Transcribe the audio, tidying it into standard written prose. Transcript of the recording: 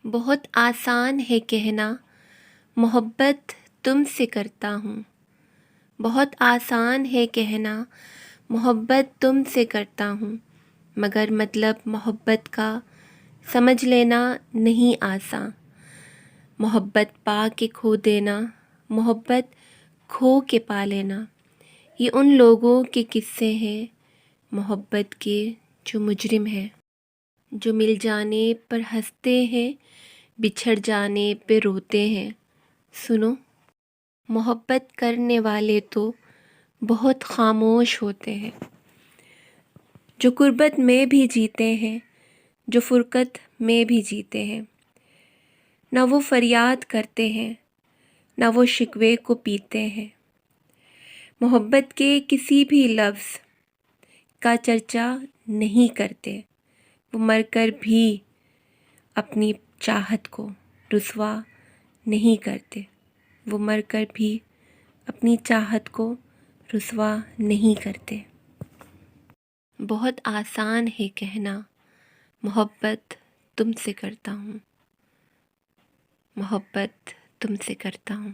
بہت آسان ہے کہنا محبت تم سے کرتا ہوں، بہت آسان ہے کہنا محبت تم سے کرتا ہوں، مگر مطلب محبت کا سمجھ لینا نہیں آسان۔ محبت پا کے کھو دینا، محبت کھو کے پا لینا، یہ ان لوگوں کے قصے ہیں محبت کے جو مجرم ہیں، جو مل جانے پر ہنستے ہیں، بچھڑ جانے پہ روتے ہیں۔ سنو، محبت کرنے والے تو بہت خاموش ہوتے ہیں، جو غربت میں بھی جیتے ہیں، جو فرقت میں بھی جیتے ہیں۔ نہ وہ فریاد کرتے ہیں، نہ وہ شکوے کو پیتے ہیں، محبت کے کسی بھی لفظ کا چرچا نہیں کرتے، وہ مر کر بھی اپنی چاہت کو رسوا نہیں کرتے، وہ مر کر بھی اپنی چاہت کو رسوا نہیں کرتے۔ بہت آسان ہے کہنا محبت تم سے کرتا ہوں، محبت تم سے کرتا ہوں۔